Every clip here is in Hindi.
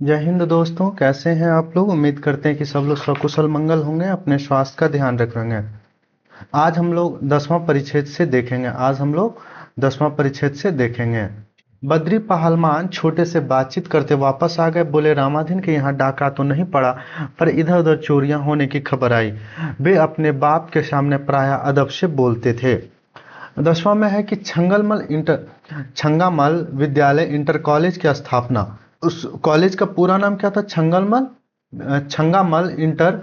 जय हिंद दोस्तों, कैसे हैं आप लोग। उम्मीद करते हैं कि सब लोग सकुशल मंगल होंगे, अपने स्वास्थ्य का ध्यान रख रहे हैं। आज हम लोग 10वां परिच्छेद से देखेंगे। बद्री पहलवान छोटे से बातचीत करते वापस आ गए। बोले, रामाधीन के यहाँ डाका तो नहीं पड़ा, पर इधर उधर चोरियां होने की खबर आई। वे अपने बाप के सामने प्रायः अदब से बोलते थे। 10वां में है कि छंगामल विद्यालय इंटर कॉलेज की स्थापना। उस कॉलेज का पूरा नाम क्या था? छंगामल इंटर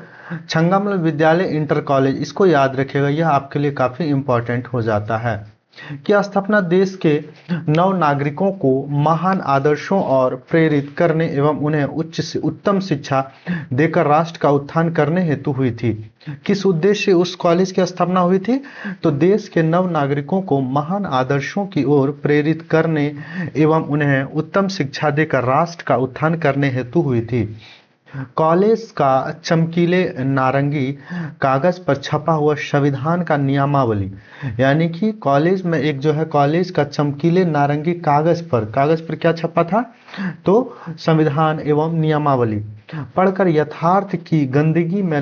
छंगामल विद्यालय इंटर कॉलेज। इसको याद रखिएगा, यह आपके लिए काफी इंपॉर्टेंट हो जाता है। की स्थापना देश के नव नागरिकों को महान आदर्शों और प्रेरित करने एवं उन्हें उच्च से उत्तम शिक्षा देकर राष्ट्र का उत्थान करने हेतु हुई थी। किस उद्देश्य से उस कॉलेज की स्थापना हुई थी? तो देश के नव नागरिकों को महान आदर्शों की ओर प्रेरित करने एवं उन्हें उत्तम शिक्षा देकर राष्ट्र का उत्थान करने हेतु हुई थी। कॉलेज का चमकीले नारंगी कागज पर छपा हुआ संविधान का नियमावली, यानी कि कॉलेज में एक जो है कॉलेज का चमकीले नारंगी कागज पर क्या छपा था? तो संविधान एवं नियमावली पढ़कर यथार्थ की गंदगी में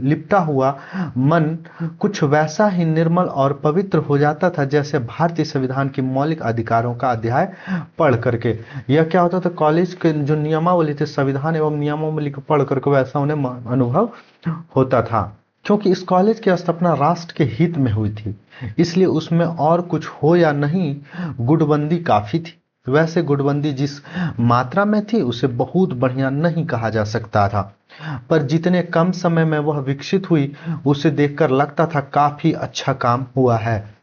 लिपटा हुआ मन कुछ वैसा ही निर्मल और पवित्र हो जाता था जैसे भारतीय संविधान की मौलिक अधिकारों का अध्याय पढ़ करके। यह क्या होता था? कॉलेज के जो नियमावली थे, संविधान एवं नियमावली को पढ़ करके वैसा उन्हें अनुभव होता था। क्योंकि इस कॉलेज की स्थापना राष्ट्र के हित में हुई थी, इसलिए उसमें और कुछ हो या नहीं, गुटबंदी काफी थी। वैसे गुटबंदी जिस मात्रा में थी उसे बहुत बढ़िया नहीं कहा जा सकता था, पर जितने कम समय में वह विकसित हुई उसे देखकर लगता था काफी अच्छा काम हुआ है।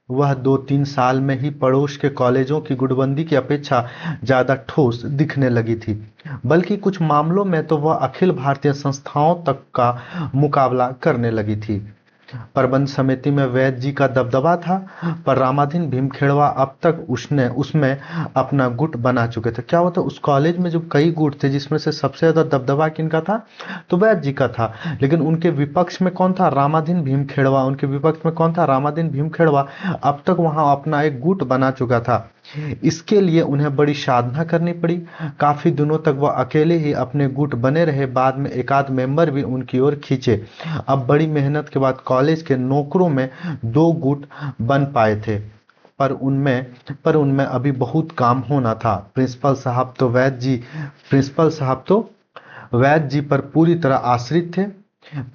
वह 2-3 साल में ही पड़ोस के कॉलेजों की गुटबंदी की अपेक्षा ज्यादा ठोस दिखने लगी थी, बल्कि कुछ मामलों में तो वह अखिल भारतीय संस्थाओं तक का मुकाबला करने लगी थी। प्रबंध समिति में वैद्य जी का दबदबा था, पर रामाधीन भीमखेड़वा अब तक उसने उसमें अपना गुट बना चुके थे। क्या होता? उस कॉलेज में जो कई गुट थे जिसमें से सबसे ज्यादा दबदबा किनका था? तो वैद्य जी का था। लेकिन उनके विपक्ष में कौन था? रामाधीन भीमखेड़वा। उनके विपक्ष में कौन था? रामाधीन भीमखेड़वा अब तक वहां अपना एक गुट बना चुका था। इसके लिए उन्हें बड़ी साधना करनी पड़ी। काफी दिनों तक वह अकेले ही अपने गुट बने रहे, बाद में एकाध मेंबर भी उनकी ओर खींचे। अब बड़ी मेहनत के बाद कॉलेज के नौकरों में 2 गुट बन पाए थे, पर उनमें अभी बहुत काम होना था। प्रिंसिपल साहब तो वैद्य जी पर पूरी तरह आश्रित थे।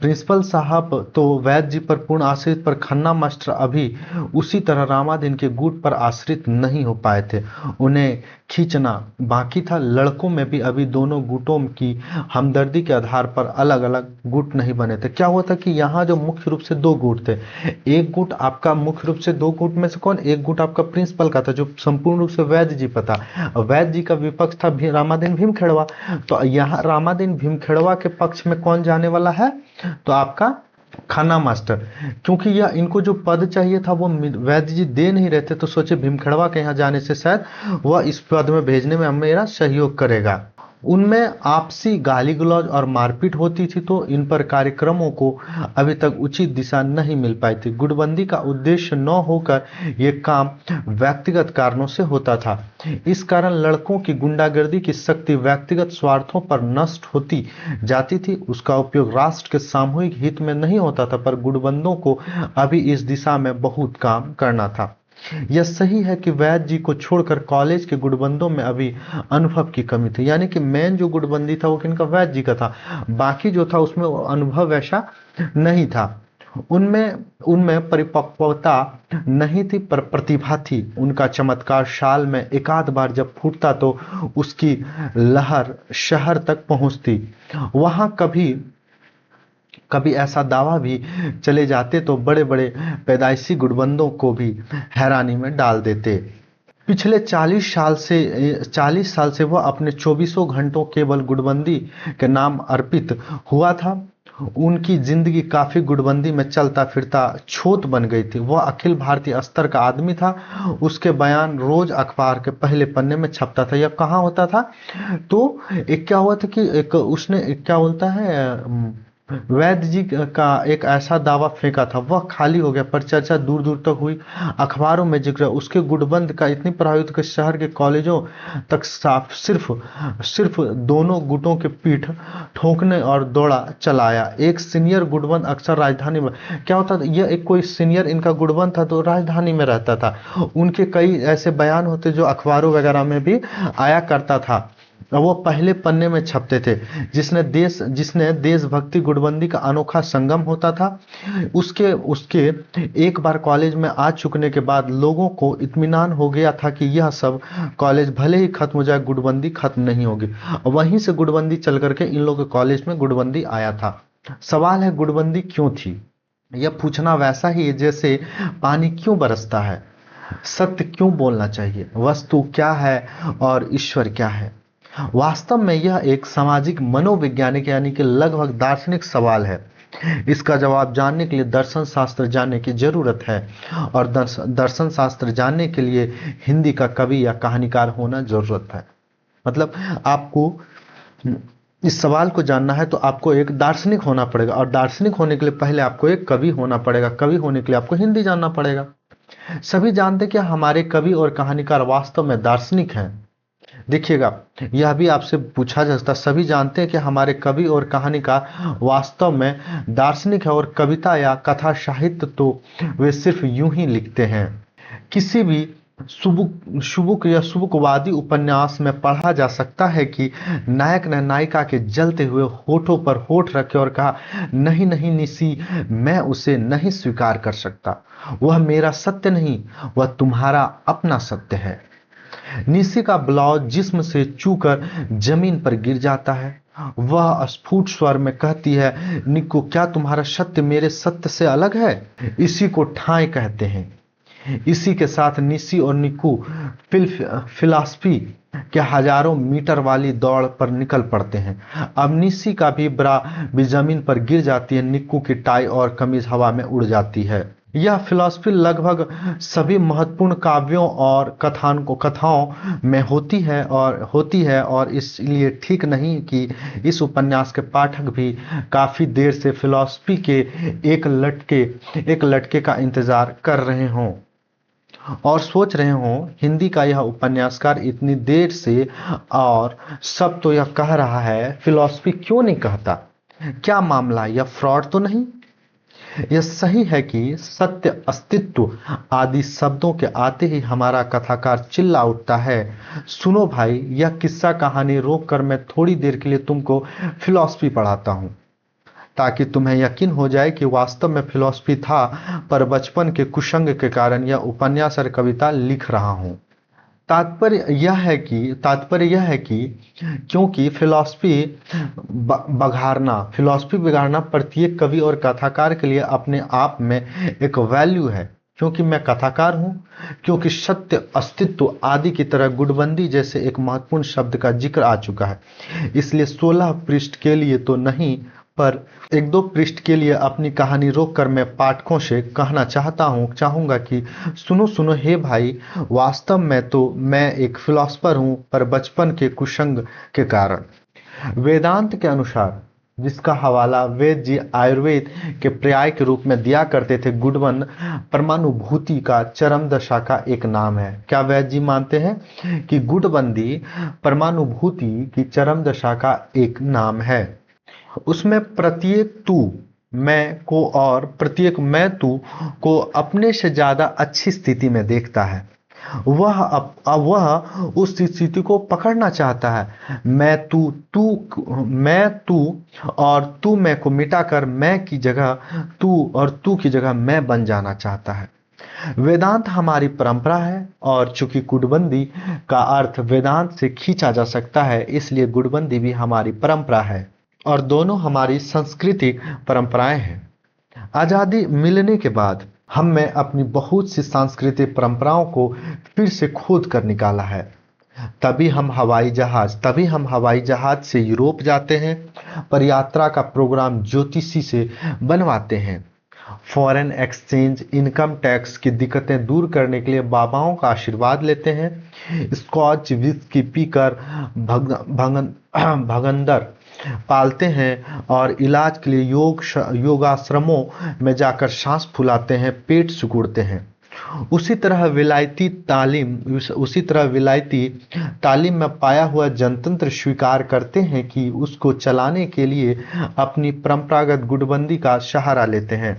प्रिंसिपल साहब तो वैद्य जी पर पूर्ण आश्रित, पर खन्ना मास्टर अभी उसी तरह रामाधीन के गुट पर आश्रित नहीं हो पाए थे। उन्हें खींचना बाकी था। लड़कों में भी अभी दोनों गुटों की हमदर्दी के आधार पर अलग अलग गुट नहीं बने थे। क्या हुआ था कि यहाँ जो मुख्य रूप से 2 गुट थे, एक गुट आपका मुख्य रूप से 2 गुट में से कौन? एक गुट आपका प्रिंसिपल का था जो संपूर्ण रूप से वैद्य जी पर था। वैद्य जी का विपक्ष था रामाधीन भीमखेड़वा। तो यहाँ रामाधीन भीमखेड़वा के पक्ष में कौन जाने वाला है? तो आपका खन्ना मास्टर। क्योंकि यह इनको जो पद चाहिए था वो वैद्य जी दे नहीं रहे थे, तो सोचे भीमखेड़वा के यहाँ जाने से शायद वह इस पद में भेजने में मेरा सहयोग करेगा। उनमें आपसी गाली गलौज और मारपीट होती थी, तो इन पर कार्यक्रमों को अभी तक उचित दिशा नहीं मिल पाई थी। गुटबंदी का उद्देश्य न होकर ये काम व्यक्तिगत कारणों से होता था। इस कारण लड़कों की गुंडागर्दी की शक्ति व्यक्तिगत स्वार्थों पर नष्ट होती जाती थी। उसका उपयोग राष्ट्र के सामूहिक हित में नहीं होता था, पर गुटबंदों को अभी इस दिशा में बहुत काम करना था। यह सही है कि वैद्य जी को छोड़कर कॉलेज के गुटबंदों में अभी अनुभव की कमी थी, यानी कि मेन जो गुटबंदी था वो किनका? वैद्य जी का था। बाकी जो था उसमें अनुभव वैसा नहीं था। उनमें उनमें परिपक्वता नहीं थी, पर प्रतिभा थी। उनका चमत्कार साल में एकाध बार जब फूटता तो उसकी लहर शहर तक पहुंचती। वहां कभी कभी ऐसा दावा भी चले जाते तो बड़े बड़े पैदाइशी गुटबंदों को भी हैरानी में डाल देते। पिछले 40 साल से वह अपने 24 घंटों केवल गुटबंदी के नाम अर्पित हुआ था। उनकी जिंदगी काफी गुटबंदी में चलता फिरता छोत बन गई थी। वह अखिल भारतीय स्तर का आदमी था। उसके बयान रोज अखबार के पहले पन्ने में छपता था। यह कहाँ होता था? तो एक क्या हुआ था कि एक उसने एक क्या बोलता है वैद्य जी का एक ऐसा दावा फेंका था वह खाली हो गया, पर चर्चा दूर दूर तक हुई, अखबारों में जिक्र। उसके गुटबंद का इतनी प्रभावित कि शहर के कॉलेजों तक साफ सिर्फ सिर्फ दोनों गुटों के पीठ ठोकने और दौड़ा चलाया। एक सीनियर गुटबंद अक्सर राजधानी में, क्या होता था, यह एक कोई सीनियर इनका गुटबंद था तो राजधानी में रहता था। उनके कई ऐसे बयान होते जो अखबारों वगैरह में भी आया करता था, वो पहले पन्ने में छपते थे। जिसने देशभक्ति गुटबंदी का अनोखा संगम होता था। उसके उसके एक बार कॉलेज में आ चुकने के बाद लोगों को इत्मीनान हो गया था कि यह सब कॉलेज भले ही खत्म हो जाए, गुटबंदी खत्म नहीं होगी। वहीं से गुटबंदी चल करके इन लोगों के कॉलेज में गुटबंदी आया था। सवाल है, गुटबंदी क्यों थी? यह पूछना वैसा ही है जैसे पानी क्यों बरसता है, सत्य क्यों बोलना चाहिए, वस्तु क्या है और ईश्वर क्या है। वास्तव में यह एक सामाजिक मनोवैज्ञानिक यानी कि लगभग दार्शनिक सवाल है। इसका जवाब जानने के लिए दर्शन शास्त्र जानने की जरूरत है, और दर्शन शास्त्र जानने के लिए हिंदी का कवि या कहानीकार होना जरूरत है। मतलब आपको इस सवाल को जानना है तो आपको एक दार्शनिक होना पड़ेगा, और दार्शनिक होने के लिए पहले आपको एक कवि होना पड़ेगा, कवि होने के लिए आपको हिंदी जानना पड़ेगा। सभी जानते हैं कि हमारे कवि और कहानीकार वास्तव में दार्शनिक हैं। देखिएगा, यह भी आपसे पूछा जा सकता है, सभी जानते हैं कि हमारे कवि और कहानीकार वास्तव में दार्शनिक है, और कविता या कथा साहित्य तो वे सिर्फ यूं ही लिखते हैं। किसी भी शुभुक या शुभुकवादी उपन्यास में पढ़ा जा सकता है कि नायक ने नायिका के जलते हुए होठों पर होठ रखे और कहा, नहीं नहीं निशी, मैं उसे नहीं स्वीकार कर सकता, वह मेरा सत्य नहीं, वह तुम्हारा अपना सत्य है। निशी का ब्लाउज जिस्म से छूकर जमीन पर गिर जाता है। वह स्फुट स्वर में कहती है, निक्कू, क्या तुम्हारा सत्य मेरे सत्य से अलग है? इसी को ठाई कहते हैं। इसी के साथ निशी और निक्कू फिलॉसफी के हजारों मीटर वाली दौड़ पर निकल पड़ते हैं। अब निशी का भी ब्रा भी जमीन पर गिर जाती है, निक्कू की टाई और कमीज हवा में उड़ जाती है। यह फिलॉसफी लगभग सभी महत्वपूर्ण काव्यों और कथाओं में होती है और इसलिए ठीक नहीं कि इस उपन्यास के पाठक भी काफी देर से फिलॉसफी के एक लटके का इंतजार कर रहे हों और सोच रहे हों, हिंदी का यह उपन्यासकार इतनी देर से और सब तो यह कह रहा है, फिलॉसफी क्यों नहीं कहता? क्या मामला, यह फ्रॉड तो नहीं? यह सही है कि सत्य, अस्तित्व आदि शब्दों के आते ही हमारा कथाकार चिल्ला उठता है, सुनो भाई, यह किस्सा कहानी रोक कर मैं थोड़ी देर के लिए तुमको फिलॉसफी पढ़ाता हूँ, ताकि तुम्हें यकीन हो जाए कि वास्तव में फिलॉसफी था, पर बचपन के कुसंग के कारण यह उपन्यास और कविता लिख रहा हूँ। तात्पर्य यह है कि क्योंकि फिलॉसफी बिगाड़ना प्रत्येक कवि और कथाकार के लिए अपने आप में एक वैल्यू है। क्योंकि मैं कथाकार हूँ, क्योंकि सत्य, अस्तित्व आदि की तरह गुटबंदी जैसे एक महत्वपूर्ण शब्द का जिक्र आ चुका है, इसलिए 16 पृष्ठ के लिए तो नहीं, पर 1-2 पृष्ठ के लिए अपनी कहानी रोककर मैं पाठकों से कहना चाहूंगा कि सुनो सुनो हे भाई, वास्तव में तो मैं एक फिलोसफर हूं, पर बचपन के कुसंग के कारण। वेदांत के अनुसार, जिसका हवाला वेद जी आयुर्वेद के पर्याय के रूप में दिया करते थे, गुटबंद परमानुभूति का चरम दशा का एक नाम है। क्या वैद जी मानते हैं कि गुटबंदी परमानुभूति की चरम दशा का एक नाम है? उसमें प्रत्येक तू मैं को और प्रत्येक मैं तू को अपने से ज्यादा अच्छी स्थिति में देखता है। वह उस स्थिति को पकड़ना चाहता है। मैं तू और तू मैं को मिटाकर मैं की जगह तू और तू की जगह मैं बन जाना चाहता है। वेदांत हमारी परंपरा है, और चूंकि गुटबंदी का अर्थ वेदांत से खींचा जा सकता है, इसलिए गुटबंदी भी हमारी परंपरा है, और दोनों हमारी सांस्कृतिक परंपराएं हैं। आजादी मिलने के बाद हमने अपनी बहुत सी सांस्कृतिक परंपराओं को फिर से खोद कर निकाला है। तभी हम हवाई जहाज से यूरोप जाते हैं, पर यात्रा का प्रोग्राम ज्योतिषी से बनवाते हैं। फॉरेन एक्सचेंज, इनकम टैक्स की दिक्कतें दूर करने के लिए बाबाओं का आशीर्वाद लेते हैं। स्कॉच विस्की पीकर भगंदर पालते हैं और इलाज के लिए योगाश्रमों में जाकर सांस फूलाते हैं, पेट सिकुड़ते हैं। उसी तरह विलायती तालीम में पाया हुआ जनतंत्र स्वीकार करते हैं कि उसको चलाने के लिए अपनी परंपरागत गुटबंदी का सहारा लेते हैं।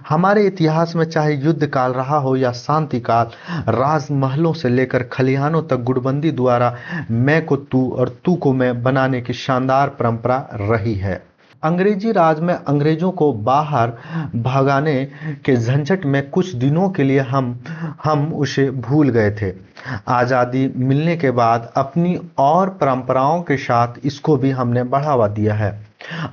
हमारे इतिहास में चाहे युद्ध काल रहा हो या शांति काल, राजमहलों से लेकर खलिहानों तक गुटबंदी द्वारा मैं को तू और तू को मैं बनाने की शानदार परंपरा रही है। अंग्रेजी राज में अंग्रेजों को बाहर भगाने के झंझट में कुछ दिनों के लिए हम उसे भूल गए थे। आज़ादी मिलने के बाद अपनी और परंपराओं के साथ इसको भी हमने बढ़ावा दिया है।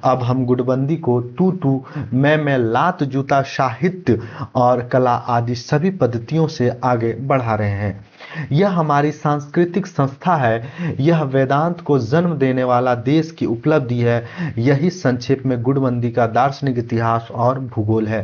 अब हम गुटबंदी को तू मैं, लात जूता, साहित्य और कला आदि सभी पद्धतियों से आगे बढ़ा रहे हैं। यह हमारी सांस्कृतिक संस्था है, यह वेदांत को जन्म देने वाला देश की उपलब्धि है। यही संक्षेप में गुटबंदी का दार्शनिक इतिहास और भूगोल है।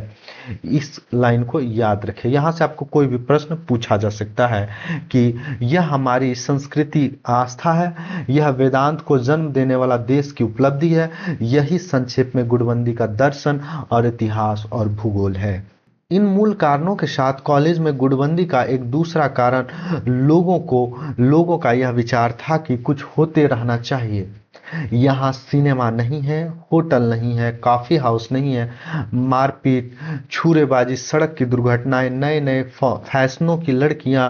इस लाइन को याद रखें। यहाँ से आपको कोई भी प्रश्न पूछा जा सकता है कि यह हमारी संस्कृति आस्था है, यह वेदांत को जन्म देने वाला देश की उपलब्धि है। यही संक्षेप में गुटबंदी का दर्शन और इतिहास और भूगोल है। इन मूल कारणों के साथ कॉलेज में गुटबंदी का एक दूसरा कारण लोगों का यह विचार था कि कुछ होते रहना चाहिए। यहाँ सिनेमा नहीं है, होटल नहीं है, कॉफी हाउस नहीं है, मारपीट, छुरेबाजी, सड़क की दुर्घटनाएं, नए नए फैशनों की लड़कियां,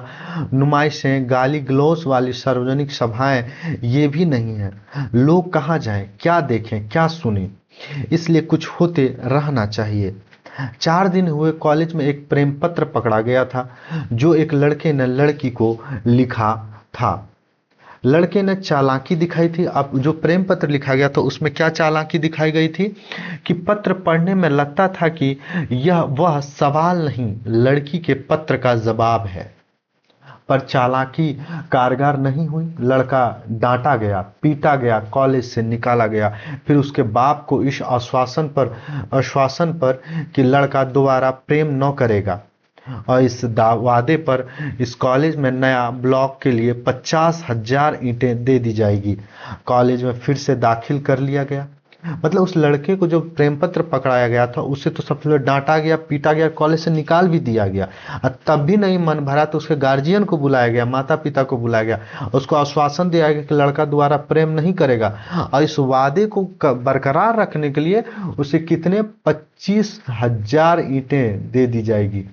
नुमाइशें, गाली गलौज वाली सार्वजनिक सभाएं, ये भी नहीं है। लोग कहाँ जाएं, क्या देखें, क्या सुने, इसलिए कुछ होते रहना चाहिए। 4 दिन हुए कॉलेज में एक प्रेम पत्र पकड़ा गया था जो एक लड़के ने लड़की को लिखा था। लड़के ने चालाकी दिखाई थी। अब जो प्रेम पत्र लिखा गया था उसमें क्या चालाकी दिखाई गई थी कि पत्र पढ़ने में लगता था कि वह सवाल नहीं, लड़की के पत्र का जवाब है, पर चालाकी कारगर नहीं हुई। लड़का डांटा गया, पीटा गया, कॉलेज से निकाला गया। फिर उसके बाप को इस आश्वासन पर कि लड़का दोबारा प्रेम न करेगा और इस वादे पर इस कॉलेज में नया ब्लॉक के लिए 50,000 ईंटें दे दी जाएगी। कॉलेज में फिर से दाखिल कर लिया गया। मतलब उस लड़के को जो प्रेम पत्र पकड़ाया गया था उसे तो सबसे पहले डांटा गया, पीटा गया, कॉलेज से निकाल भी दिया गया। और तब भी नहीं मन भरा तो उसके गार्जियन को बुलाया गया, माता पिता को बुलाया गया, उसको आश्वासन दिया गया कि लड़का दोबारा प्रेम नहीं करेगा। और इस वादे को बरकरार रखने के लिए उसे कितने 25,000 ईंटें दे दी जाएगी।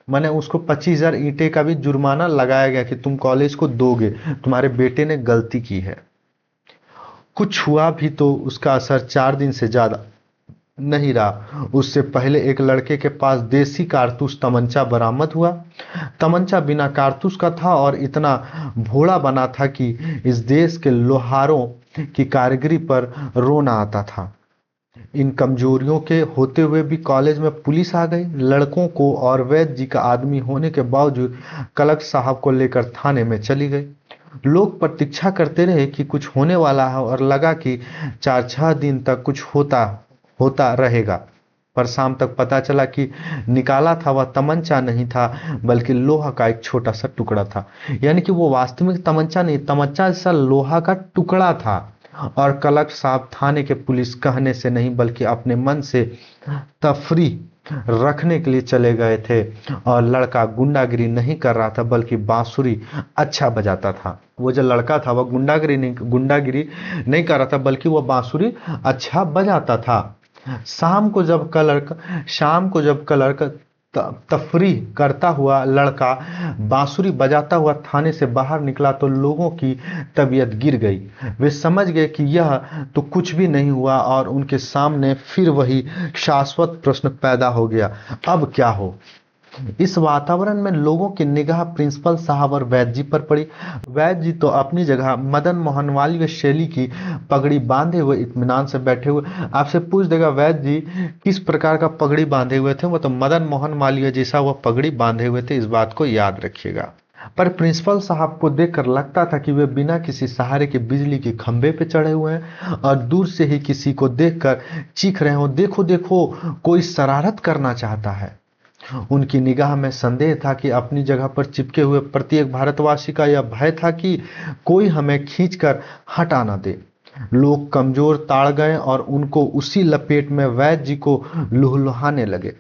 मैंने उसको 25,000 ईंटें का भी जुर्माना लगाया गया कि तुम कॉलेज को दोगे, तुम्हारे बेटे ने गलती की है। कुछ हुआ भी तो उसका असर 4 दिन से ज्यादा नहीं रहा। उससे पहले एक लड़के के पास देसी कारतूस तमंचा बरामद हुआ। तमंचा बिना कारतूस का था और इतना भोला बना था कि इस देश के लोहारों की कारीगरी पर रोना आता था। इन कमजोरियों के होते हुए भी कॉलेज में पुलिस आ गई। लड़कों को और वैद्य जी का आदमी होने के बावजूद कलक साहब को लेकर थाने में चली गई। लोग प्रतीक्षा करते रहे कि कुछ होने वाला है और लगा कि 4-6 दिन तक कुछ होता रहेगा, पर शाम तक पता चला कि निकाला था वह तमंचा नहीं था बल्कि लोहा का एक छोटा सा टुकड़ा था। यानी कि वो वास्तविक तमंचा नहीं, तमंचा जैसा लोहा का टुकड़ा था। और कलक साहब थाने के पुलिस कहने से नहीं बल्कि अपने मन से तफरी रखने के लिए चले गए थे। और लड़का गुंडागिरी नहीं कर रहा था बल्कि बांसुरी अच्छा बजाता था। वो जो लड़का था वह गुंडागिरी नहीं कर रहा था बल्कि वह बांसुरी अच्छा बजाता था। शाम को जब क्लर्क तफरी करता हुआ लड़का बांसुरी बजाता हुआ थाने से बाहर निकला तो लोगों की तबीयत गिर गई। वे समझ गए कि यह तो कुछ भी नहीं हुआ और उनके सामने फिर वही शाश्वत प्रश्न पैदा हो गया, अब क्या हो। इस वातावरण में लोगों की निगाह प्रिंसिपल साहब और वैद्य जी पर पड़ी। वैद्य जी तो अपनी जगह मदन मोहन मालवीय शैली की पगड़ी बांधे हुए इत्मीनान से बैठे हुए। आपसे पूछ देगा वैद्य जी किस प्रकार का पगड़ी बांधे हुए थे, वो तो मदन मोहन मालवीय जैसा वह पगड़ी बांधे हुए थे, इस बात को याद रखिएगा। पर प्रिंसिपल साहब को देखकर लगता था कि वे बिना किसी सहारे के बिजली के खंभे पे चढ़े हुए हैं और दूर से ही किसी को देखकर चीख रहे हो, देखो देखो कोई शरारत करना चाहता है। उनकी निगाह में संदेह था कि अपनी जगह पर चिपके हुए प्रत्येक भारतवासी का यह भय था कि कोई हमें खींचकर हटा ना दे। लोग कमजोर ताड़ गए और उनको उसी लपेट में वैद्य जी को लुहलुहाने लगे।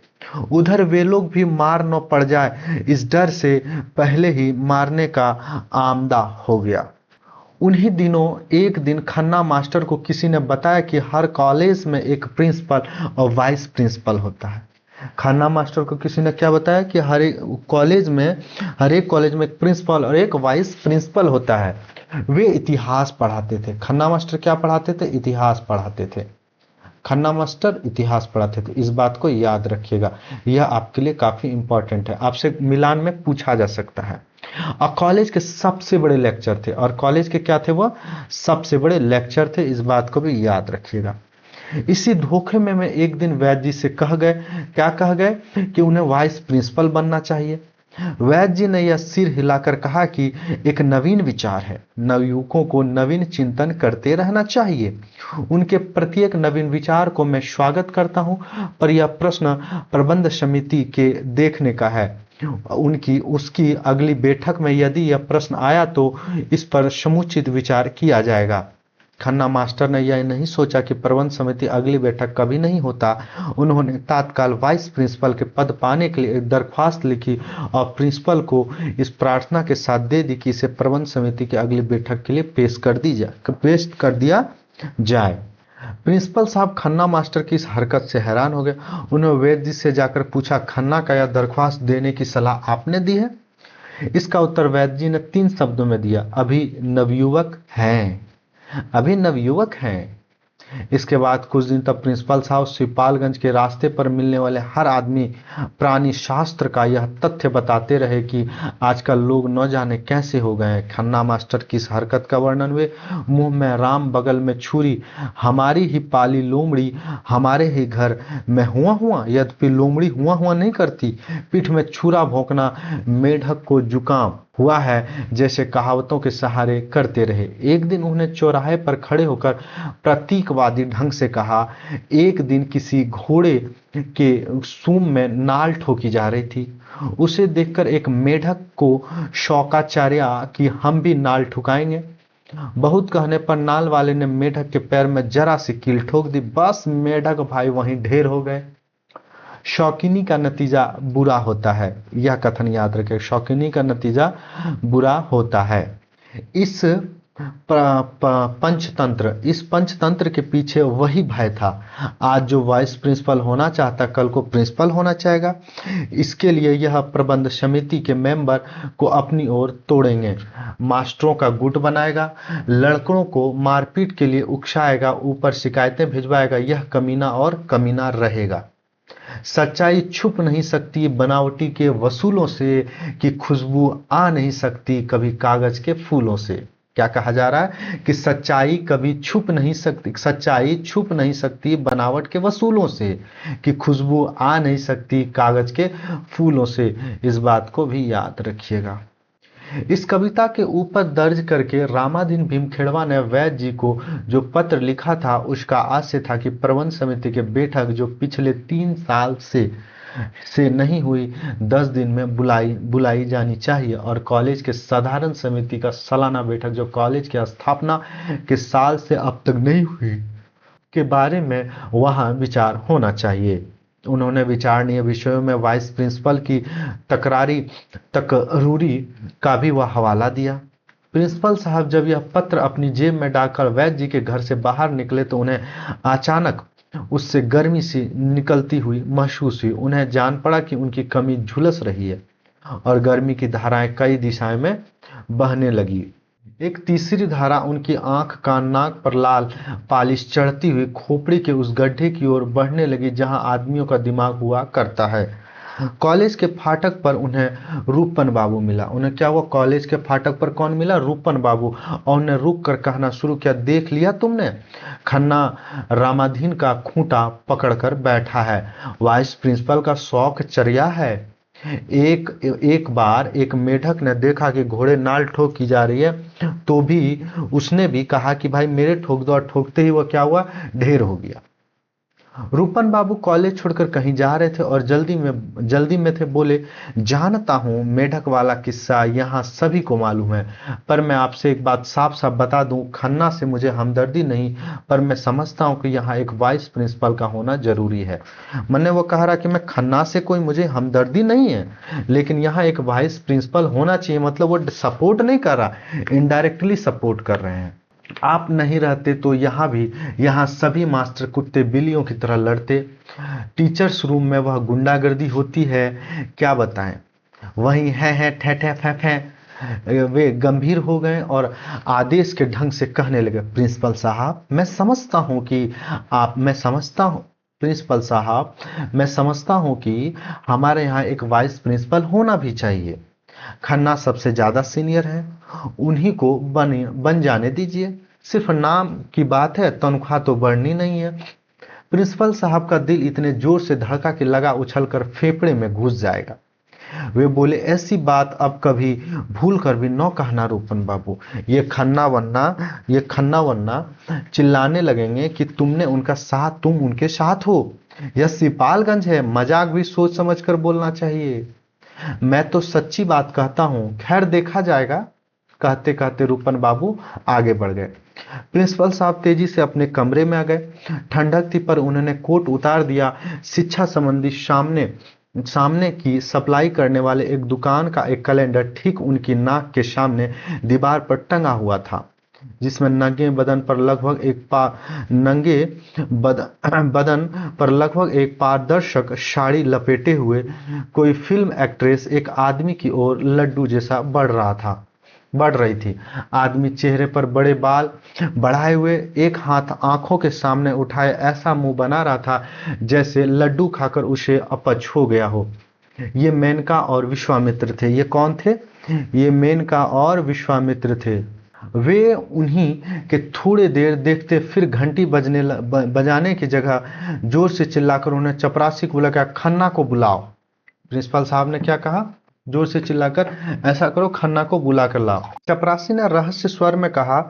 उधर वे लोग भी मार न पड़ जाए इस डर से पहले ही मारने का आमदा हो गया। उन्हीं दिनों एक दिन खन्ना मास्टर को किसी ने बताया कि हर कॉलेज में एक प्रिंसिपल और वाइस प्रिंसिपल होता है। खन्ना मास्टर को किसी ने क्या बताया कि हर एक कॉलेज में एक प्रिंसिपल और एक वाइस प्रिंसिपल होता है। वे इतिहास पढ़ाते थे। खन्ना मास्टर क्या पढ़ाते थे? इतिहास पढ़ाते थे। खन्ना मास्टर इतिहास पढ़ाते थे। इस बात को याद रखिएगा, यह आपके लिए काफी इंपॉर्टेंट है, आपसे मिलान में पूछा जा सकता है। और कॉलेज के सबसे बड़े लेक्चर थे, और कॉलेज के क्या थे? वह सबसे बड़े लेक्चर थे। इस बात को भी याद रखिएगा। इसी धोखे में मैं एक दिन वैद्य जी से कह गए, क्या कह गए? कि उन्हें वाइस प्रिंसिपल बनना चाहिए। वैद्य जी ने यह सिर हिलाकर कहा कि एक नवीन विचार है, नवयुवकों को नवीन चिंतन करते रहना चाहिए। उनके प्रत्येक नवीन विचार को मैं स्वागत करता हूं, पर यह प्रश्न प्रबंध समिति के देखने का है। उसकी अगली बैठक में यदि यह प्रश्न आया तो इस पर समुचित विचार किया जाएगा। खन्ना मास्टर ने यह नहीं सोचा कि प्रबंध समिति अगली बैठक कभी नहीं होता। उन्होंने तत्काल वाइस प्रिंसिपल के पद पाने के लिए एक दरख्वास्त लिखी और प्रिंसिपल को इस प्रार्थना के साथ दे दी कि इसे प्रबंध समिति की अगली बैठक के लिए पेश कर दिया जाए। प्रिंसिपल साहब खन्ना मास्टर की इस हरकत से हैरान हो गए। उन्होंने वैद्य जी से जाकर पूछा, खन्ना का यह दरख्वास्त देने की सलाह आपने दी है? इसका उत्तर वैद्य जी ने 3 शब्दों में दिया, अभी नवयुवक हैं। अभी नवयुवक हैं। इसके बाद कुछ दिन तक प्रिंसिपल साहब सिपालगंज के रास्ते पर मिलने वाले हर आदमी प्राणी शास्त्र का यह तथ्य बताते रहे कि आजकल लोग न जाने कैसे हो गए हैं। खन्ना मास्टर की इस हरकत का वर्णन वे मुंह में राम बगल में छुरी, हमारी ही पाली लोमड़ी हमारे ही घर में हुआ यद्यपि लोमड़ी हुआ नहीं करती, पीठ में छुरा भोंकना मेढक को जुकाम हुआ है जैसे कहावतों के सहारे करते रहे। एक दिन उन्हें चौराहे पर खड़े होकर प्रतीकवादी ढंग से कहा, एक दिन किसी घोड़े के सूम में नाल ठोकी जा रही थी। उसे देखकर एक मेढक को शौकाचार्या कि हम भी नाल ठुकाएंगे। बहुत कहने पर नाल वाले ने मेढक के पैर में जरा सी कील ठोक दी। बस मेढक भाई वहीं ढेर हो गए। शौकीनी का नतीजा बुरा होता है, यह कथन याद रखें, शौकीनी का नतीजा बुरा होता है। इस पंचतंत्र के पीछे वही भय था। आज जो वाइस प्रिंसिपल होना चाहता कल को प्रिंसिपल होना चाहेगा। इसके लिए यह प्रबंध समिति के मेंबर को अपनी ओर तोड़ेंगे, मास्टरों का गुट बनाएगा, लड़कों को मारपीट के लिए उकसाएगा, ऊपर शिकायतें भिजवाएगा। यह कमीना और कमीना रहेगा। सच्चाई छुप नहीं सकती बनावटी के वसूलों से, कि खुशबू आ नहीं सकती कभी कागज के फूलों से। क्या कहा जा रहा है? कि सच्चाई कभी छुप नहीं सकती, सच्चाई छुप नहीं सकती बनावट के वसूलों से, कि खुशबू आ नहीं सकती कागज के फूलों से। इस बात को भी याद रखिएगा। इस कविता के ऊपर दर्ज करके रामाधीन भीमखेड़वा ने वैद्य जी को जो पत्र लिखा था उसका आशय था कि प्रबंध समिति के बैठक जो पिछले 3 साल से नहीं हुई 10 दिन में बुलाई जानी चाहिए, और कॉलेज के साधारण समिति का सालाना बैठक जो कॉलेज की स्थापना के साल से अब तक नहीं हुई के बारे में वहां विचार होना चाहिए। उन्होंने विचारणीय विषयों में वाइस प्रिंसिपल की तकरूरी का भी वह हवाला दिया। प्रिंसिपल साहब जब यह पत्र अपनी जेब में डालकर वैद्य जी के घर से बाहर निकले तो उन्हें अचानक उससे गर्मी सी निकलती हुई महसूस हुई। उन्हें जान पड़ा कि उनकी कमीज झुलस रही है और गर्मी की धाराएं कई दिशाओं में बहने लगी। एक तीसरी धारा उनकी आंख कान नाक पर लाल पालिश चढ़ती हुई खोपड़ी के उस गड्ढे की ओर बढ़ने लगी जहां आदमियों का दिमाग हुआ करता है। कॉलेज के फाटक पर उन्हें रूपन बाबू मिला। उन्हें क्या हुआ? कॉलेज के फाटक पर कौन मिला? रूपन बाबू। और उन्हें रुक कर कहना शुरू किया, देख लिया तुमने, खन्ना रामाधीन का खूंटा पकड़कर बैठा है। वाइस प्रिंसिपल का शौक चर्या है। एक बार एक मेढक ने देखा कि घोड़े नाल ठोक की जा रही है तो भी उसने भी कहा कि भाई मेरे ठोक दो, और ठोकते ही वह क्या हुआ? ढेर हो गया। रूपन बाबू कॉलेज छोड़कर कहीं जा रहे थे और जल्दी में थे। बोले, जानता हूँ मेढक वाला किस्सा यहाँ सभी को मालूम है, पर मैं आपसे एक बात साफ साफ बता दूं, खन्ना से मुझे हमदर्दी नहीं, पर मैं समझता हूँ कि यहाँ एक वाइस प्रिंसिपल का होना जरूरी है। मैंने वो कह रहा कि मैं खन्ना से कोई मुझे हमदर्दी नहीं है, लेकिन यहाँ एक वाइस प्रिंसिपल होना चाहिए। मतलब वो सपोर्ट नहीं कर रहा, इनडायरेक्टली सपोर्ट कर रहे हैं। आप नहीं रहते तो यहाँ सभी मास्टर कुत्ते बिल्लियों की तरह लड़ते। टीचर्स रूम में वह गुंडागर्दी होती है, क्या बताएं। वहीं है ठे ठे फे फे वे गंभीर हो गए और आदेश के ढंग से कहने लगे, प्रिंसिपल साहब मैं समझता हूँ कि आप मैं समझता हूँ प्रिंसिपल साहब मैं समझता हूँ कि हमारे यहाँ एक वाइस प्रिंसिपल होना भी चाहिए। खन्ना सबसे ज्यादा सीनियर है, उन्हीं को बन जाने दीजिए। सिर्फ नाम की बात है, तनख्वाह तो बढ़नी नहीं है। प्रिंसिपल साहब का दिल इतने जोर से धड़का कि लगा उछलकर फेफड़े में घुस जाएगा। वे बोले, ऐसी बात अब कभी भूल कर भी न कहना रूपन बाबू। ये खन्ना वन्ना चिल्लाने लगेंगे कि तुम उनके साथ हो। यह सिपालगंज है, मजाक भी सोच समझ कर बोलना चाहिए। मैं तो सच्ची बात कहता हूं, खैर देखा जाएगा। कहते कहते रूपन बाबू आगे बढ़ गए। प्रिंसिपल साहब तेजी से अपने कमरे में आ गए। ठंडक थी पर उन्होंने कोट उतार दिया। शिक्षा संबंधी सामने सामने की सप्लाई करने वाले एक दुकान का एक कैलेंडर ठीक उनकी नाक के सामने दीवार पर टंगा हुआ था, जिसमें नंगे बदन पर लगभग एक पारदर्शक साड़ी लपेटे हुए कोई फिल्म एक्ट्रेस एक आदमी की ओर लड्डू जैसा बढ़ रही थी। आदमी चेहरे पर बड़े बाल बढ़ाए हुए, एक हाथ आंखों के सामने उठाए ऐसा मुंह बना रहा था जैसे लड्डू खाकर उसे अपच हो गया हो। ये मेनका और विश्वामित्र थे। ये कौन थे? ये मेनका और विश्वामित्र थे। वे उन्हीं के थोड़ी देर देखते फिर घंटी बजाने की जगह जोर से चिल्लाकर उन्हें चपरासी को बुलाया, खन्ना को बुलाओ। प्रिंसिपल साहब ने क्या कहा? जोर से चिल्लाकर, ऐसा करो खन्ना को बुला कर लाओ। चपरासी ने रहस्य स्वर में कहा,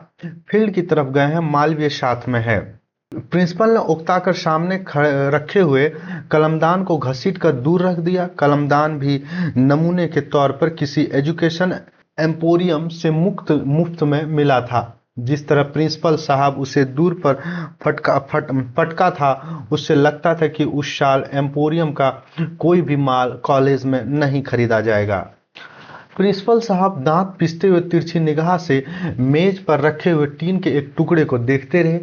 फील्ड की तरफ गए हैं, मालवीय साथ में है। प्रिंसिपल ने उकताकर सामने रखे हुए कलमदान को घसीट कर दूर रख दिया। कलमदान भी नमूने के तौर पर किसी एजुकेशन एम्पोरियम से मुफ्त में मिला था। जिस तरह प्रिंसिपल साहब उसे दूर पर फटका था, उससे लगता था कि उस साल एम्पोरियम का कोई भी माल कॉलेज में नहीं खरीदा जाएगा। प्रिंसिपल साहब दांत पीसते हुए तिरछी निगाह से मेज पर रखे हुए टीन के एक टुकड़े को देखते रहे।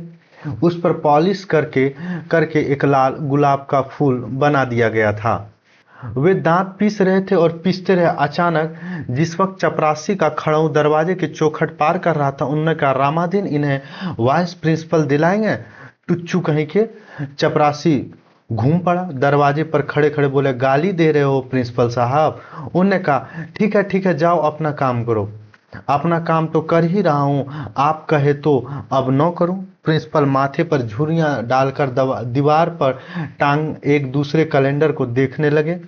उस पर पॉलिश करके एक लाल गुलाब का फूल बना दिया गया था। वे दांत पीस रहे थे और पीसते रहे। अचानक जिस वक्त चपरासी का खड़ाऊ दरवाजे की चौखट पार कर रहा था, उन्होंने कहा, रामाधीन इन्हें वाइस प्रिंसिपल दिलाएंगे? टुच्चू कहीं के। चपरासी घूम पड़ा। दरवाजे पर खड़े खड़े बोले, गाली दे रहे हो प्रिंसिपल साहब? उन्होंने कहा, ठीक है जाओ अपना काम करो। अपना काम तो कर ही रहा हूं, आप कहे तो अब न करूं। प्रिंसिपल माथे पर झुर्रियां डालकर दीवार पर टांग एक दूसरे कैलेंडर को देखने लगे।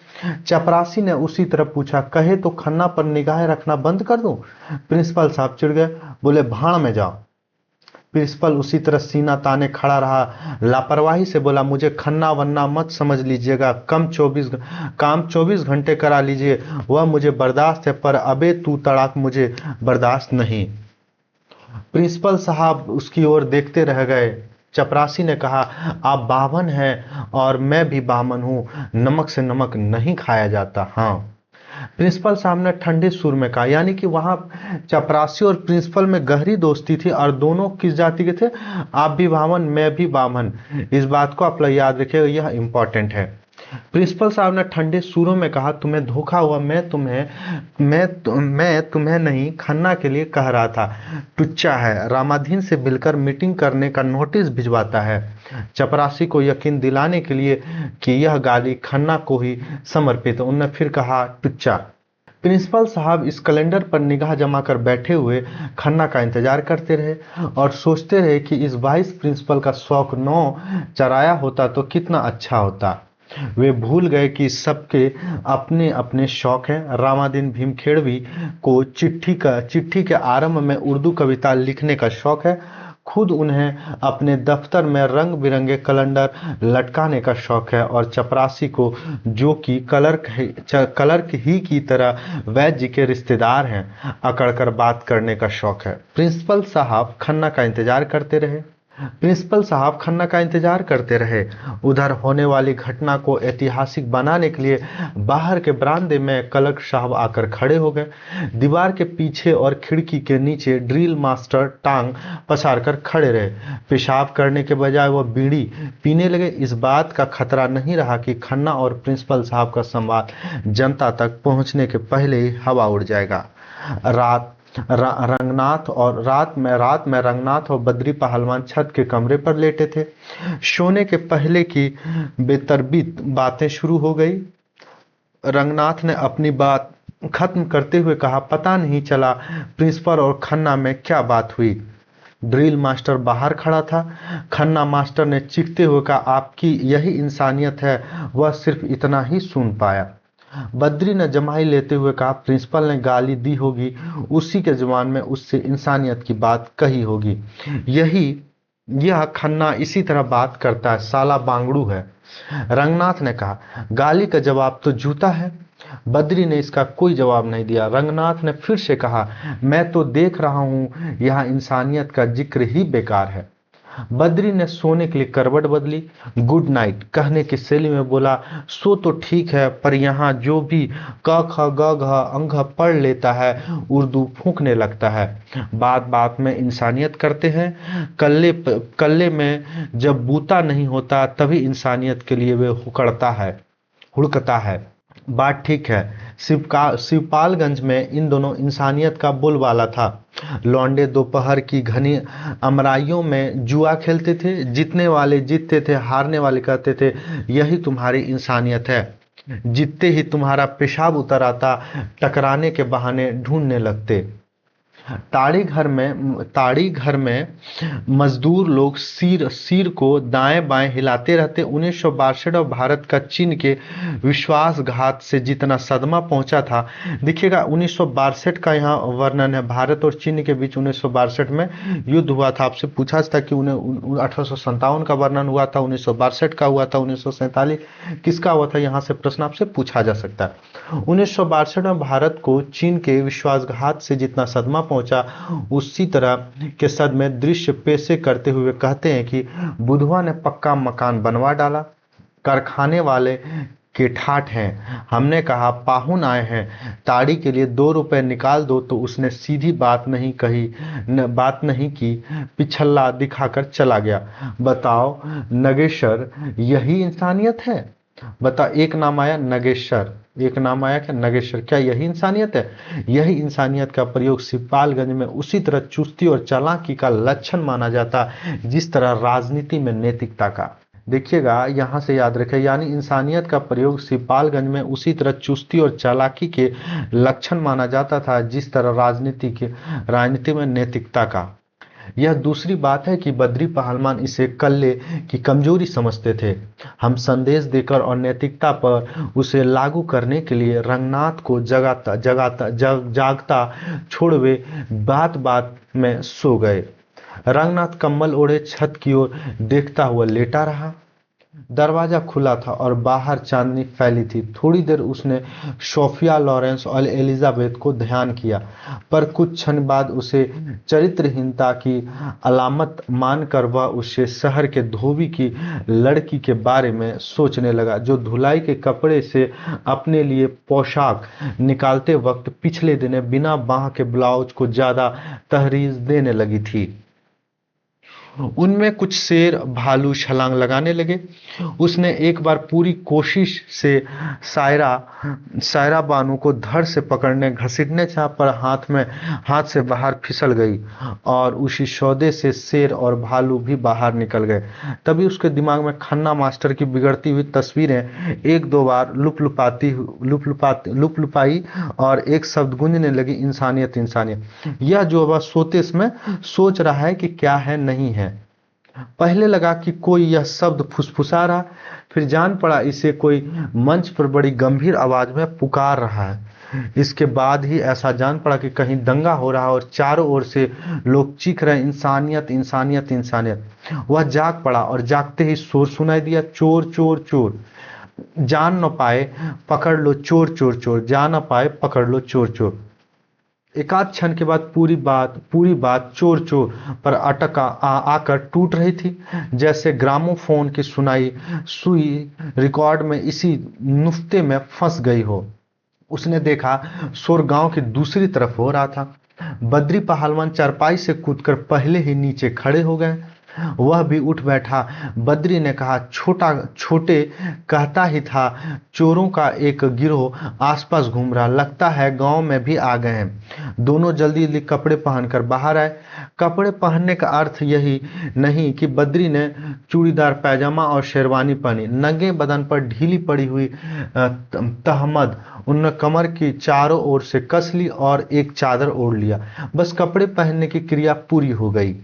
चपरासी ने उसी तरह पूछा, कहे तो खन्ना पर निगाहें रखना बंद कर दूं? प्रिंसिपल साहब चिढ़ गए, बोले, भाड़ में जाओ। प्रिंसिपल उसी तरह सीना ताने खड़ा रहा। लापरवाही से बोला, मुझे खन्ना वन्ना मत समझ लीजिएगा, काम 24 घंटे करा लीजिए, वह मुझे बर्दाश्त है, पर अबे तू तड़ाक मुझे बर्दाश्त नहीं। प्रिंसिपल साहब उसकी ओर देखते रह गए। चपरासी ने कहा, आप बामन हैं और मैं भी बामन हूं, नमक से नमक नहीं खाया जाता। हाँ। प्रिंसिपल साहब ने ठंडे सुर में कहा, यानी कि वहां चपरासी और प्रिंसिपल में गहरी दोस्ती थी। और दोनों किस जाति के थे? आप भी बामन, मैं भी बामन। इस बात को आप लोग याद रखिएगा, यह इंपॉर्टेंट है। प्रिंसिपल साहब ने ठंडे सुरों में कहा, तुम्हें धोखा हुआ। मैं तुम्हें नहीं, खन्ना के लिए कह रहा था। टुच्चा है, रामाधीन से मिलकर मीटिंग करने का नोटिस भिजवाता है। चपरासी को यकीन दिलाने के लिए कि यह गाली खन्ना को ही समर्पित। उन्होंने फिर कहा, टुच्चा। प्रिंसिपल साहब इस कैलेंडर पर निगाह जमा कर बैठे हुए खन्ना का इंतजार करते रहे और सोचते रहे कि इस वाइस प्रिंसिपल का शौक नौ चराया होता तो कितना अच्छा होता। वे भूल गए कि सबके अपने अपने शौक हैं। रामाधीन भीमखेड़वी को चिट्ठी के आरंभ में उर्दू कविता लिखने का शौक है। खुद उन्हें अपने दफ्तर में रंग बिरंगे कैलेंडर लटकाने का शौक है और चपरासी को, जो कि क्लर्क ही की तरह वैद्य के रिश्तेदार हैं, अकड़कर बात करने का शौक है। प्रिंसिपल साहब खन्ना का इंतजार करते रहे। उधर होने वाली घटना को ऐतिहासिक बनाने के लिए बाहर के बरामदे में क्लर्क साहब आकर खड़े हो गए। दीवार के पीछे और खिड़की के नीचे ड्रिल मास्टर टांग पसारकर खड़े रहे। पेशाब करने के बजाय वह बीड़ी पीने लगे। इस बात का खतरा नहीं रहा कि खन्ना और प्रिंसिपल साहब का संवाद जनता तक पहुंचने के पहले ही हवा उड़ जाएगा। रात में रंगनाथ और बद्री पहलवान छत के कमरे पर लेटे थे। सोने के पहले की बेतरतीब बातें शुरू हो गई। रंगनाथ ने अपनी बात खत्म करते हुए कहा, पता नहीं चला प्रिंसिपल और खन्ना में क्या बात हुई। ड्रिल मास्टर बाहर खड़ा था। खन्ना मास्टर ने चीखते हुए कहा, आपकी यही इंसानियत है। वह सिर्फ इतना ही सुन पाया। बद्री ने जमाई लेते हुए कहा, प्रिंसिपल ने गाली दी होगी, उसी के जवान में उससे इंसानियत की बात कही होगी। यह खन्ना इसी तरह बात करता है, साला बांगड़ू है। रंगनाथ ने कहा, गाली का जवाब तो जूता है। बद्री ने इसका कोई जवाब नहीं दिया। रंगनाथ ने फिर से कहा, मैं तो देख रहा हूं यहाँ इंसानियत का जिक्र ही बेकार है। बद्री ने सोने के लिए करवट बदली। गुड नाइट कहने की शैली में बोला, सो तो ठीक है, पर यहाँ जो भी क ख ग घ अंग पढ़ लेता है उर्दू फूंकने लगता है। बात बात में इंसानियत करते हैं। कल्ले में जब बूता नहीं होता तभी इंसानियत के लिए वे हुड़कता है। बात ठीक है। शिवपालगंज में इन दोनों इंसानियत का बोलबाला था। लौंडे दोपहर की घनी अमराइयों में जुआ खेलते थे। जीतने वाले जीतते थे, हारने वाले कहते थे, यही तुम्हारी इंसानियत है। जीतते ही तुम्हारा पेशाब उतर आता, टकराने के बहाने ढूंढने लगते। ताड़ी घर में मजदूर लोग सिर को दाएं बाएं हिलाते रहते। 1962 और भारत का चीन के विश्वासघात से जितना सदमा पहुंचा था, देखिएगा 1962 का यहाँ वर्णन है। भारत और चीन के बीच 1962 में युद्ध हुआ था। आपसे पूछा था कि 1857 का वर्णन हुआ था, 1962 का हुआ था, 1947 किसका हुआ था, यहाँ से प्रश्न आपसे पूछा जा सकता है। 1962 में भारत को चीन के विश्वासघात से जितना सदमा पहुंचा, उसी तरह के सदमे दृश्य पेशे करते हुए कहते हैं कि बुधवा ने पक्का मकान बनवा डाला। कारखाने वाले के ठाठ हैं। हमने कहा, पाहुन आए हैं, ताड़ी के लिए 2 रुपए निकाल दो, तो उसने सीधी बात नहीं की, पिछल्ला दिखाकर चला गया। बताओ नगेश्वर, यही इंसानियत है? बता, एक नाम आया नगेश्वर, क्या यही इंसानियत है? यही इंसानियत का प्रयोग शिवपालगंज में उसी तरह चुस्ती और चालाकी का लक्षण माना जाता जिस तरह राजनीति में नैतिकता का। देखिएगा, यहां से याद रखें, यानी इंसानियत का प्रयोग शिवपालगंज में उसी तरह चुस्ती और चालाकी के लक्षण माना जाता था जिस तरह राजनीति में नैतिकता का। यह दूसरी बात है कि बद्री पहलवान इसे कल्ले की कमजोरी समझते थे। हम संदेश देकर और नैतिकता पर उसे लागू करने के लिए रंगनाथ को जागता छोड़ वे बात बात में सो गए। रंगनाथ कम्बल ओढ़े छत की ओर देखता हुआ लेटा रहा। दरवाजा खुला था और बाहर चांदनी फैली थी। थोड़ी देर उसने सोफिया लॉरेंस और एलिजाबेथ को ध्यान किया, पर कुछ क्षण बाद उसे चरित्रहीनता की अलामत मानकर वह उससे शहर के धोबी की लड़की के बारे में सोचने लगा, जो धुलाई के कपड़े से अपने लिए पोशाक निकालते वक्त पिछले दिनों बिना बाह के ब्लाउज को ज्यादा तहरीर देने लगी थी। उनमें कुछ शेर भालू छलांग लगाने लगे। उसने एक बार पूरी कोशिश से सायरा बानू को धड़ से पकड़ने घसीटने चाहा, पर हाथ से बाहर फिसल गई और उसी सौदे से शेर और भालू भी बाहर निकल गए। तभी उसके दिमाग में खन्ना मास्टर की बिगड़ती हुई तस्वीरें एक दो बार लुपलुपाई और एक शब्द गूंजने लगी, इंसानियत इंसानियत। यह जो वह सोते इसमें सोच रहा है कि क्या है नहीं है। पहले लगा कि कोई यह शब्द फुसफुसा रहा, फिर जान पड़ा इसे कोई मंच पर बड़ी गंभीर आवाज में पुकार रहा है। इसके बाद ही ऐसा जान पड़ा कि कहीं दंगा हो रहा और चारों ओर से लोग चीख रहे इंसानियत इंसानियत इंसानियत। वह जाग पड़ा और जागते ही शोर सुनाई दिया, चोर चोर चोर, जान न पाए पकड़ लो चोर चोर चोर, जान न पाए पकड़ लो चोर चोर। एकाध क्षण के बाद पूरी बात चोर चोर पर आकर टूट रही थी, जैसे ग्रामोफोन की सुनाई सुई रिकॉर्ड में इसी नुक्ते में फंस गई हो। उसने देखा शोर गांव की दूसरी तरफ हो रहा था। बद्री पहलवान चारपाई से कूदकर पहले ही नीचे खड़े हो गए। वह भी उठ बैठा। बद्री ने कहा, छोटे कहता ही था चोरों का एक गिरोह आसपास घूम रहा, लगता है गांव में भी आ गए हैं। दोनों जल्दी जल्दी कपड़े पहनकर बाहर आए। कपड़े पहनने का अर्थ यही नहीं कि बद्री ने चूड़ीदार पैजामा और शेरवानी पहनी। नंगे बदन पर ढीली पड़ी हुई तहमद उन्होंने कमर की चारों ओर से कस ली और एक चादर ओढ़ लिया। बस कपड़े पहनने की क्रिया पूरी हो गई।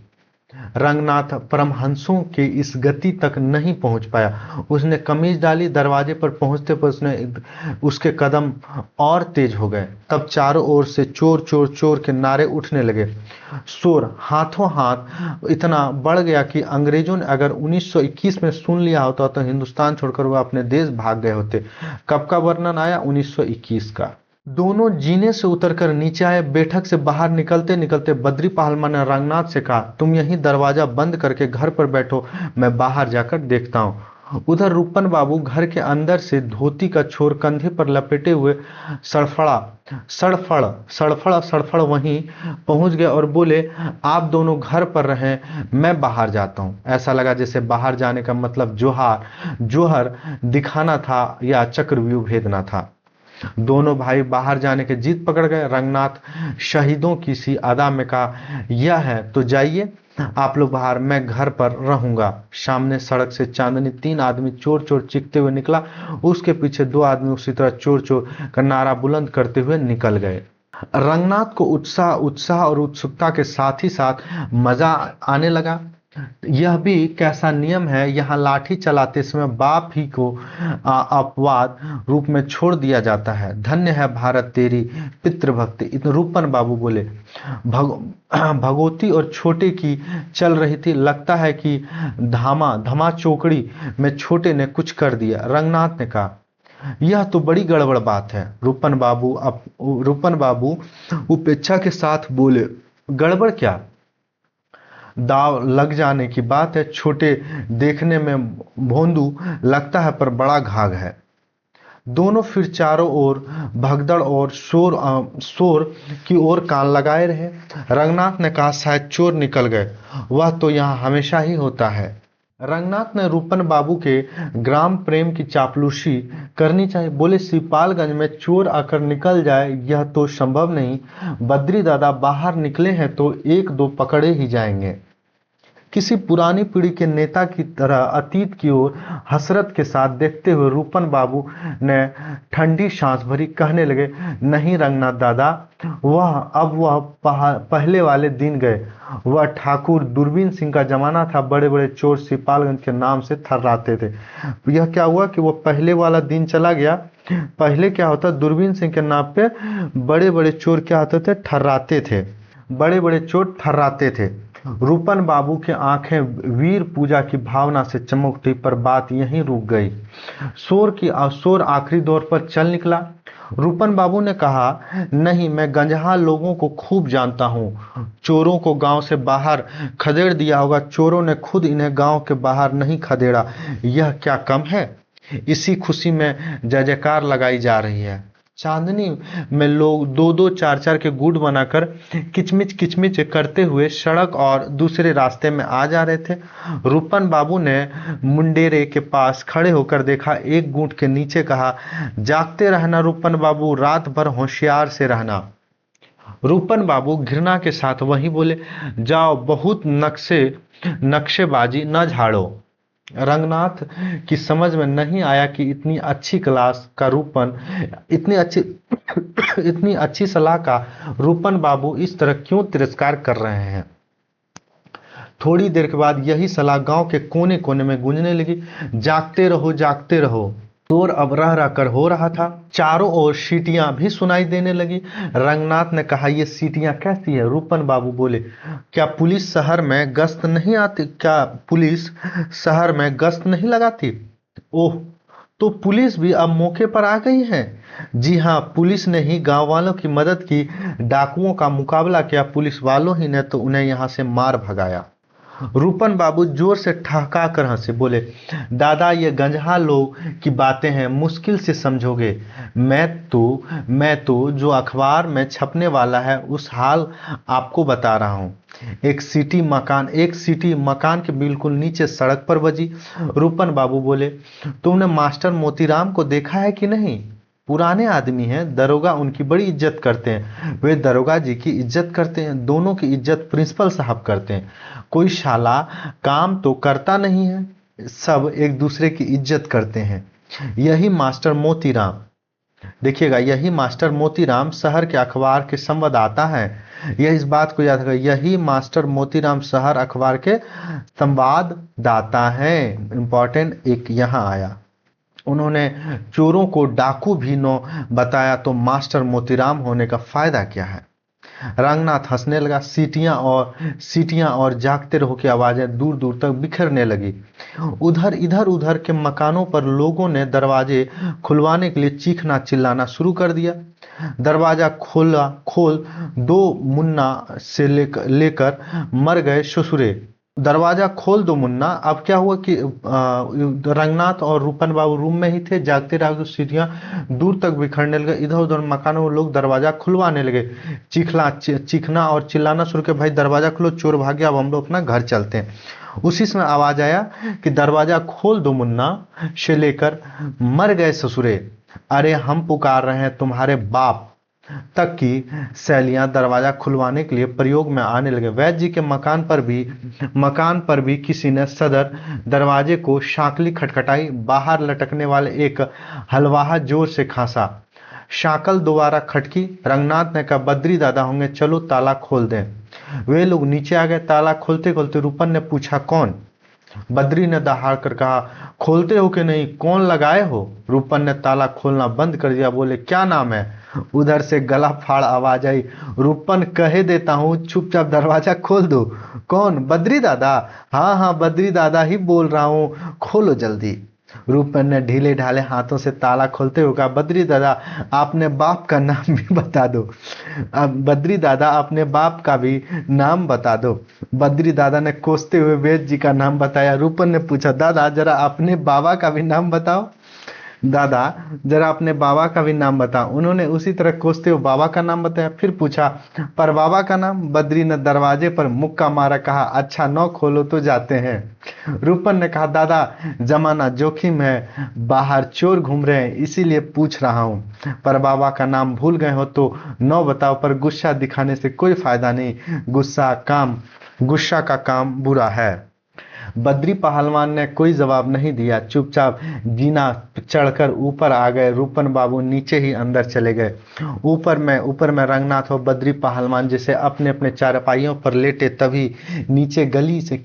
रंगनाथ परमहंसों के इस गति तक नहीं पहुंच पाया। उसने कमीज डाली, दरवाजे पर पहुंचते पर उसके कदम और तेज हो गए। तब चारों ओर से चोर चोर चोर के नारे उठने लगे। शोर हाथों हाथ इतना बढ़ गया कि अंग्रेजों ने अगर 1921 में सुन लिया होता तो हिंदुस्तान छोड़कर वह अपने देश भाग गए होते। कब का वर्णन आया? 1921 का। दोनों जीने से उतरकर नीचे आए। बैठक से बाहर निकलते निकलते बद्री पहलवान ने रंगनाथ से कहा, तुम यहीं दरवाजा बंद करके घर पर बैठो, मैं बाहर जाकर देखता हूँ। उधर रूपन बाबू घर के अंदर से धोती का छोर कंधे पर लपेटे हुए सड़फड़ वहीं पहुंच गए और बोले, आप दोनों घर पर रहें, मैं बाहर जाता हूं। ऐसा लगा जैसे बाहर जाने का मतलब जोहर दिखाना था या चक्रव्यूह भेदना था। दोनों भाई बाहर जाने के जिद पकड़ गए। रंगनाथ शहीदों की सी अदा में कहा, यह है तो जाइए आप लोग बाहर, मैं घर पर रहूंगा। सामने सड़क से चांदनी 3 आदमी चोर चोर चीखते हुए निकला। उसके पीछे 2 आदमी उसी तरह चोर चोर का नारा बुलंद करते हुए निकल गए। रंगनाथ को उत्साह और उत्सुकता के साथ ही साथ मजा आने लगा। यह भी कैसा नियम है, यहाँ लाठी चलाते समय बाप ही को अपवाद रूप में छोड़ दिया जाता है। धन्य है भारत तेरी पितृभक्ति, इतने रूपन बाबू बोले। भगोती और छोटे की चल रही थी। लगता है कि धमा चौकड़ी में छोटे ने कुछ कर दिया। रंगनाथ ने कहा, यह तो बड़ी गड़बड़ बात है। रूपन बाबू उपेक्षा के साथ बोले, गड़बड़ क्या? दाव लग जाने की बात है। छोटे देखने में भोंदू लगता है पर बड़ा घाघ है। दोनों फिर चारों ओर भगदड़ और शोर की ओर कान लगाए रहे। रंगनाथ ने कहा, शायद चोर निकल गए, वह तो यहाँ हमेशा ही होता है। रंगनाथ ने रूपन बाबू के ग्राम प्रेम की चापलूसी करनी चाहिए। बोले, सिपालगंज में चोर आकर निकल जाए यह तो संभव नहीं। बद्री दादा बाहर निकले हैं तो 1-2 पकड़े ही जाएंगे। किसी पुरानी पीढ़ी के नेता की तरह अतीत की ओर हसरत के साथ देखते हुए रूपन बाबू ने ठंडी सांस भरी। कहने लगे, नहीं रंगनाथ दादा, वह पहले वाले दिन गए। वह ठाकुर दूरबीन सिंह का जमाना था। बड़े बड़े चोर सिपालगंज के नाम से थर्राते थे। यह क्या हुआ कि वो पहले वाला दिन चला गया। पहले क्या होता, दूरबीन सिंह के नाम पे बड़े बड़े चोर क्या होते थे, ठर्राते थे। बड़े बड़े चोर ठर्राते थे। रूपन बाबू की आंखें वीर पूजा की भावना से चमक उठी, पर बात यहीं रुक गई। शोर आखिरी दौर पर चल निकला। रूपन बाबू ने कहा, नहीं, मैं गंजहा लोगों को खूब जानता हूँ। चोरों को गांव से बाहर खदेड़ दिया होगा। चोरों ने खुद इन्हें गांव के बाहर नहीं खदेड़ा। यह क्या कम है? इसी खुशी में जय जयकार लगाई जा रही है। चांदनी में लोग 2-2 4-4 के गुट बनाकर किचमिच करते हुए सड़क और दूसरे रास्ते में आ जा रहे थे। रूपन बाबू ने मुंडेरे के पास खड़े होकर देखा। एक गुट के नीचे कहा, जागते रहना रूपन बाबू, रात भर होशियार से रहना। रूपन बाबू घृणा के साथ वही बोले, जाओ, बहुत नक्शेबाजी न झाड़ो। रंगनाथ की समझ में नहीं आया कि इतनी अच्छी सलाह का रूपन बाबू इस तरह क्यों तिरस्कार कर रहे हैं। थोड़ी देर के बाद यही सलाह गांव के कोने कोने में गूंजने लगी, जागते रहो, जागते रहो। शोर अब रह रह कर हो रहा था। चारों ओर सीटियां भी सुनाई देने लगी। रंगनाथ ने कहा, ये सीटियां कैसी है? रूपन बाबू बोले, क्या पुलिस शहर में गश्त नहीं आती? क्या पुलिस शहर में गश्त नहीं लगाती? ओह, तो पुलिस भी अब मौके पर आ गई है। जी हाँ, पुलिस ने ही गांव वालों की मदद की, डाकुओं का मुकाबला किया, पुलिस वालों ही ने तो उन्हें यहाँ से मार भगाया। रूपन बाबू जोर से ठहाका कर हंसे, बोले, दादा ये गंजहा लोग की बातें हैं, मुश्किल से समझोगे। मैं तो जो अखबार में छपने वाला है उस हाल आपको बता रहा हूँ। एक सीटी मकान के बिल्कुल नीचे सड़क पर बजी। रूपन बाबू बोले, तुमने मास्टर मोतीराम को देखा है कि नहीं? पुराने आदमी हैं, दरोगा उनकी बड़ी इज्जत करते हैं। वे दरोगा जी की इज्जत करते हैं, दोनों की इज्जत प्रिंसिपल साहब करते हैं। कोई शाला काम तो करता नहीं है, सब एक दूसरे की इज्जत करते हैं। यही मास्टर मोतीराम, देखिएगा, यही मास्टर मोतीराम शहर के अखबार के संवाददाता हैं। यह इस बात को याद रखिए, यही मास्टर मोतीराम शहर अखबार के संवाददाता हैं। इंपॉर्टेंट एक यहाँ आया। उन्होंने चोरों को डाकू भी न बताया तो मास्टर मोतीराम होने का फायदा क्या है? रंगनाथ हंसने लगा। सीटियां और जागते रहो की आवाजें दूर दूर तक बिखरने लगी। इधर उधर के मकानों पर लोगों ने दरवाजे खुलवाने के लिए चीखना चिल्लाना शुरू कर दिया। दरवाजा खोल दो मुन्ना से लेकर मर गए ससुरे। दरवाजा खोल दो मुन्ना। अब क्या हुआ कि रंगनाथ और रूपन बाबू रूम में ही थे, जागते रहे तो सीटियां दूर तक बिखरने लगे। इधर उधर मकानों में लोग दरवाजा खुलवाने लगे, चीखना और चिल्लाना शुरू किया, भाई दरवाजा खोलो, चोर भाग गया, अब हम लोग अपना घर चलते हैं। उसी समय आवाज आया कि दरवाजा खोल दो मुन्ना से लेकर मर गए ससुरे। अरे हम पुकार रहे हैं, तुम्हारे बाप तक की सैलियां दरवाजा खुलवाने के लिए प्रयोग में आने लगे। वैद्य जी के मकान पर भी किसी ने सदर दरवाजे को शाकली खटखटाई। बाहर लटकने वाले एक हलवाहा जोर से खांसा। शाकल दोबारा खटकी। रंगनाथ ने कहा, बद्री दादा होंगे, चलो ताला खोल दें। वे लोग नीचे आ गए। ताला खोलते खोलते रूपन ने पूछा, कौन? बद्री ने दहाड़ कर कहा, खोलते हो कि नहीं? कौन लगाए हो? रूपन ने ताला खोलना बंद कर दिया। बोले, क्या नाम है? उधर से गला फाड़ आवाज आई, रूपन कहे देता हूँ, चुपचाप दरवाजा खोल दो। कौन? बद्री दादा? हाँ हाँ, बद्री दादा ही बोल रहा हूँ, खोलो जल्दी। रूपन ने ढीले ढाले हाथों से ताला खोलते हुए कहा, बद्री दादा आपने बाप का नाम भी बता दो। अब बद्री दादा अपने बाप का भी नाम बता दो। बद्री दादा ने कोसते हुए वेद जी का नाम बताया। रूपन ने पूछा, दादा जरा अपने बाबा का भी नाम बताओ। दादा जरा अपने बाबा का भी नाम बताओ। उन्होंने उसी तरह कोसते हुए बाबा का नाम बताया। फिर पूछा, पर बाबा का नाम? बद्री ने दरवाजे पर मुक्का मारा, कहा, अच्छा नौ खोलो तो जाते हैं। रूपन ने कहा, दादा जमाना जोखिम है, बाहर चोर घूम रहे हैं, इसीलिए पूछ रहा हूँ। पर बाबा का नाम भूल गए हो तो नौ बताओ, पर गुस्सा दिखाने से कोई फायदा नहीं, गुस्सा का काम बुरा है। बद्री पहलवान ने कोई जवाब नहीं दिया, चुपचाप जीना चढ़कर ऊपर आ गए। रूपन बाबू नीचे ही अंदर चले गए। ऊपर में रंगनाथ और बद्री पहलवान जैसे अपने अपने चारपाइयों पर लेटे, तभी नीचे गली से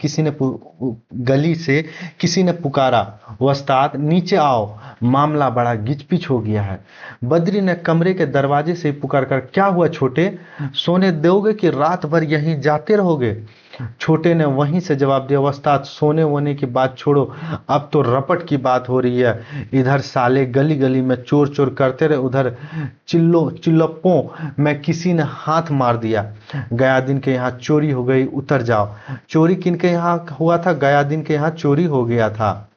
किसी ने पुकारा, वस्ताद नीचे आओ, मामला बड़ा गिचपिच हो गया है। बद्री ने कमरे के दरवाजे से पुकार कर, क्या हुआ छोटे? सोने दोगे कि रात भर यहीं जाते रहोगे? छोटे ने वहीं से जवाब दिया, वस्ताद सोने वोने की बात छोड़ो, अब तो रपट की बात हो रही है। इधर साले गली गली में चोर चोर करते रहे, उधर चिल्लप्पों में किसी ने हाथ मार दिया। गया दिन के यहाँ चोरी हो गई, उतर जाओ। चोरी किन के यहाँ हुआ था? गया दिन के यहाँ चोरी हो गया था।